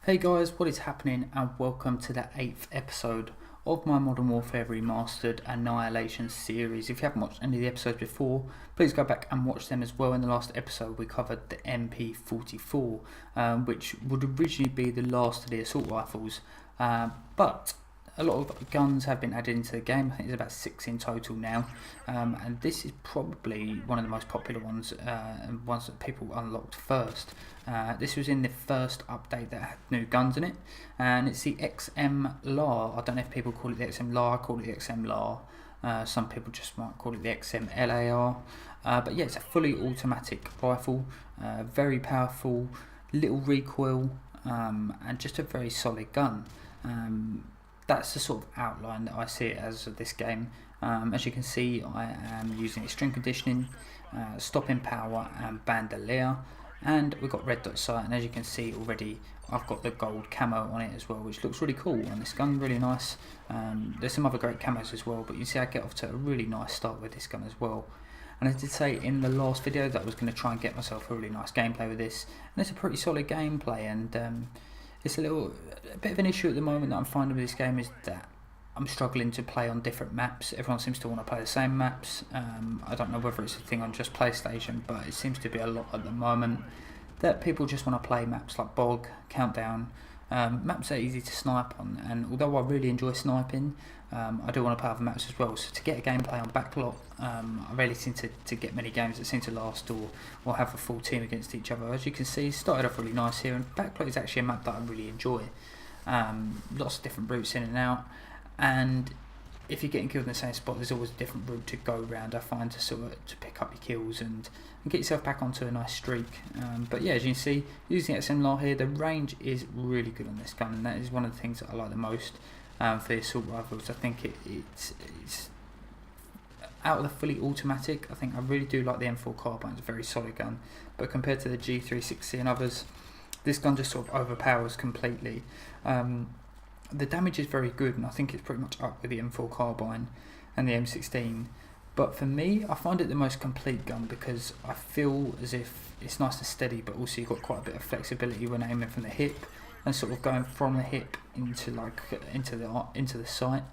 Hey guys, what is happening, and welcome to the 8th episode of my Modern Warfare Remastered Annihilation series. If you haven't watched any of the episodes before, please go back and watch them as well. In the last episode we covered the MP44, which would originally be the last of the assault rifles, but a lot of guns have been added into the game. I think there's about 6 in total now, and this is probably one of the most popular ones, and ones that people unlocked first. This was in the first update that had new guns in it, and it's the Xm-Lar. I don't know if people call it the Xm-Lar. I call it the Xm-Lar. Some people just might call it the Xm-Lar. But yeah, it's a fully automatic rifle, very powerful, little recoil, and just a very solid gun. That's the sort of outline that I see it as of this game. As you can see, I am using extreme conditioning, stopping power, and bandolier. And we've got red dot sight, and as you can see already, I've got the gold camo on it as well, which looks really cool on this gun, really nice. There's some other great camos as well, but you see I get off to a really nice start with this gun as well. And I did say in the last video that I was going to try and get myself a really nice gameplay with this, and it's a pretty solid gameplay. And it's a bit of an issue at the moment that I'm finding with this game is that I'm struggling to play on different maps. Everyone seems to want to play the same maps. I don't know whether it's a thing on just PlayStation, but it seems to be a lot at the moment that people just want to play maps like Bog, Countdown, maps that are easy to snipe on. And although I really enjoy sniping, I do want to play other maps as well. So to get a gameplay on Backlot, I rarely seem to get many games that seem to last or have a full team against each other. As you can see, started off really nice here, and Backlot is actually a map that I really enjoy. Lots of different routes in and out. And if you're getting killed in the same spot, there's always a different route to go around, I find, to pick up your kills and get yourself back onto a nice streak. But yeah, as you can see, using Xm-Lar here, the range is really good on this gun, and that is one of the things that I like the most for the assault rifles. I think it's out of the fully automatic. I think I really do like the M4 carbine. It's a very solid gun, but compared to the G360 and others, this gun just sort of overpowers completely. The damage is very good, and I think it's pretty much up with the M4 carbine and the M16. But for me, I find it the most complete gun because I feel as if it's nice and steady, but also you've got quite a bit of flexibility when aiming from the hip and sort of going from the hip into the sight.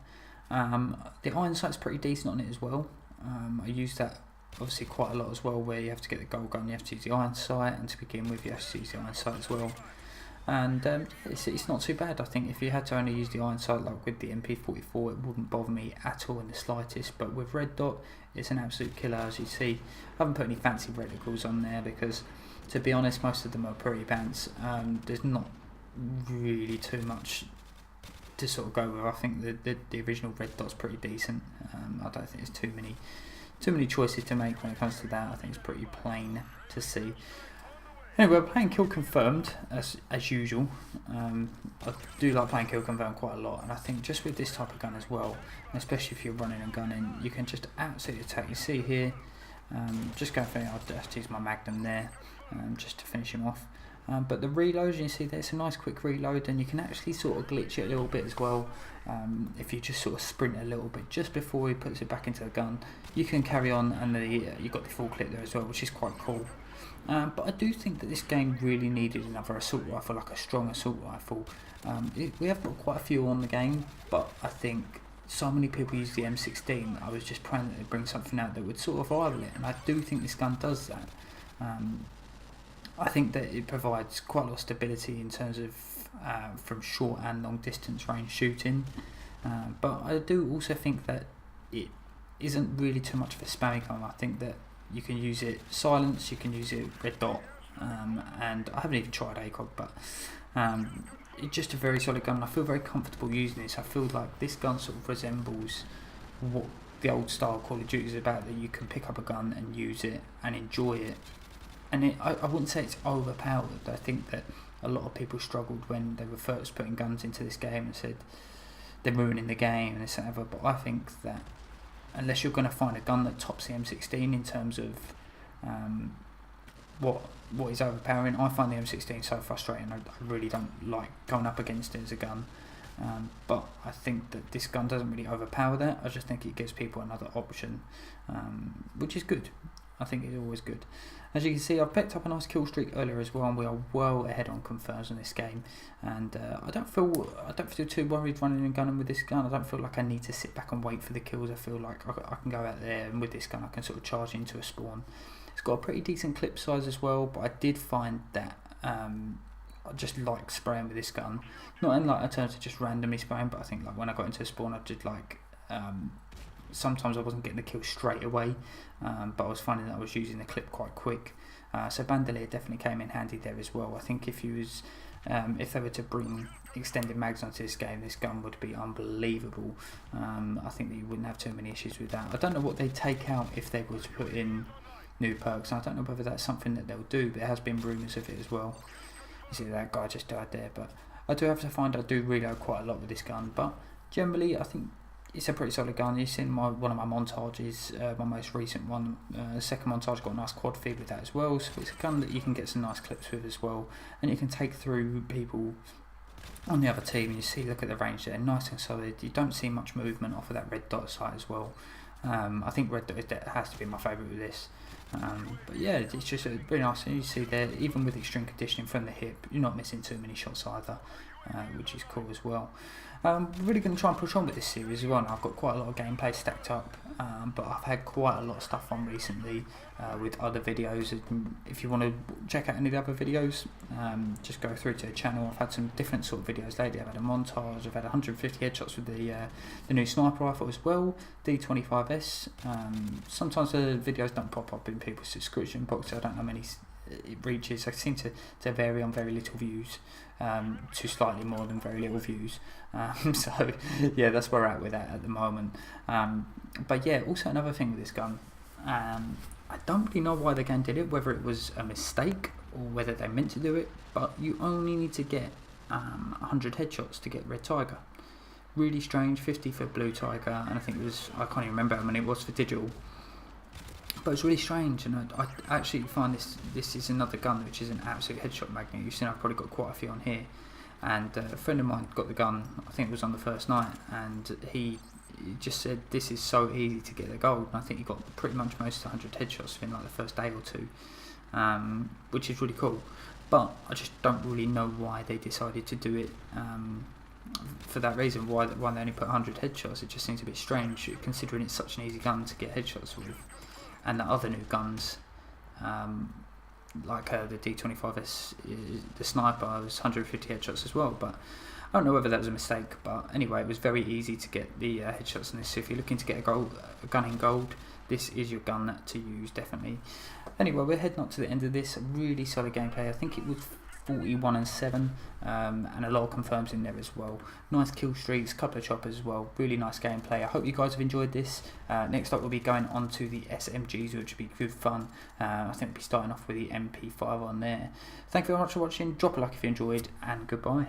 The iron sight's pretty decent on it as well. I use that obviously quite a lot as well, where you have to get the gold gun, you have to use the iron sight, and to begin with you have to use the iron sight as well. And it's not too bad. I think if you had to only use the iron sight like with the MP44, it wouldn't bother me at all in the slightest. But with red dot, it's an absolute killer. As you see, I haven't put any fancy reticles on there because, to be honest, most of them are pretty pants. There's not really too much to sort of go with. I think the original red dot's pretty decent. I don't think there's too many choices to make when it comes to that. I think it's pretty plain to see. Anyway, we're playing Kill Confirmed as usual. I do like playing Kill Confirmed quite a lot, and I think just with this type of gun as well, and especially if you're running and gunning, you can just absolutely attack. You see here, just going for it, I'll just use my Magnum there, just to finish him off. But the reloads, you see there's a nice quick reload, and you can actually sort of glitch it a little bit as well. If you just sort of sprint a little bit just before he puts it back into the gun, you can carry on, and you've got the full clip there as well, which is quite cool. But I do think that this game really needed another assault rifle, like a strong assault rifle. We have got quite a few on the game, but I think so many people use the M16. I was just praying that they'd bring something out that would sort of rival it, and I do think this gun does that. I think that it provides quite a lot of stability in terms of from short and long distance range shooting, but I do also think that it isn't really too much of a spammy gun. I think that you can use it silence, you can use it red dot, and I haven't even tried ACOG, but it's just a very solid gun. I feel very comfortable using this. I feel like this gun sort of resembles what the old style Call of Duty is about, that you can pick up a gun and use it and enjoy it. And I wouldn't say it's overpowered. I think that a lot of people struggled when they were first putting guns into this game and said they're ruining the game and this and that, but I think that unless you're going to find a gun that tops the M16 in terms of what is overpowering, I find the M16 so frustrating. I really don't like going up against it as a gun. But I think that this gun doesn't really overpower that. I just think it gives people another option, which is good. I think it's always good. As you can see, I've picked up a nice kill streak earlier as well, and we are well ahead on confirms in this game. And I don't feel too worried running and gunning with this gun. I don't feel like I need to sit back and wait for the kills. I feel like I can go out there, and with this gun I can sort of charge into a spawn. It's got a pretty decent clip size as well, but I did find that I just like spraying with this gun. Not in like a terms of just randomly spraying, but I think like when I got into a spawn, I did like sometimes I wasn't getting the kill straight away, but I was finding that I was using the clip quite quick. So bandolier definitely came in handy there as well. I think if they were to bring extended mags onto this game, this gun would be unbelievable. I think that you wouldn't have too many issues with that. I don't know what they'd take out if they were to put in new perks. I don't know whether that's something that they'll do, but there has been rumours of it as well. You see that guy just died there, but I do have to find I do reload quite a lot with this gun, but generally I think it's a pretty solid gun. You've seen one of my montages, my most recent one. The second montage got a nice quad feed with that as well, so it's a gun that you can get some nice clips with as well, and you can take through people on the other team. And you see, look at the range there, nice and solid. You don't see much movement off of that red dot sight as well. I think red dot has to be my favourite with this. But yeah, it's just really nice. And you see there, even with extreme conditioning from the hip, you're not missing too many shots either, which is cool as well. We're really going to try and push on with this series as well. Now, I've got quite a lot of gameplay stacked up, but I've had quite a lot of stuff on recently with other videos. If you want to check out any of the other videos, just go through to the channel. I've had some different sort of videos lately. I've had a montage, I've had 150 headshots with the new sniper rifle as well, D25S. Sometimes the videos don't pop up in people's subscription box, so I don't know how many it reaches. I seem to vary on very little views to slightly more than very little views, so yeah, that's where we're at with that at the moment. But yeah, also another thing with this gun, I don't really know why the game did it, whether it was a mistake or whether they meant to do it, but you only need to get 100 headshots to get red tiger. Really strange. 50 for blue tiger, and I think it was, I can't even remember how many it was for digital. But it's really strange, and I actually find this is another gun which is an absolute headshot magnet. You've seen I've probably got quite a few on here, and a friend of mine got the gun, I think it was on the first night, and he just said this is so easy to get the gold, and I think he got pretty much most of 100 headshots within like the first day or two, which is really cool. But I just don't really know why they decided to do it for that reason, why they only put 100 headshots. It just seems a bit strange considering it's such an easy gun to get headshots with. And the other new guns, like the D25S, the sniper, was 150 headshots as well. But I don't know whether that was a mistake. But anyway, it was very easy to get the headshots in this. So if you're looking to get a gun in gold, this is your gun to use, definitely. Anyway, we're heading up to the end of this. Really solid gameplay. I think it was 41-7, and a lot of confirms in there as well. Nice kill streaks, couple of choppers as well. Really nice gameplay. I hope you guys have enjoyed this. Next up we'll be going on to the SMGs, which will be good fun. I think we'll be starting off with the MP5 on there. Thank you very much for watching. Drop a like if you enjoyed, and goodbye.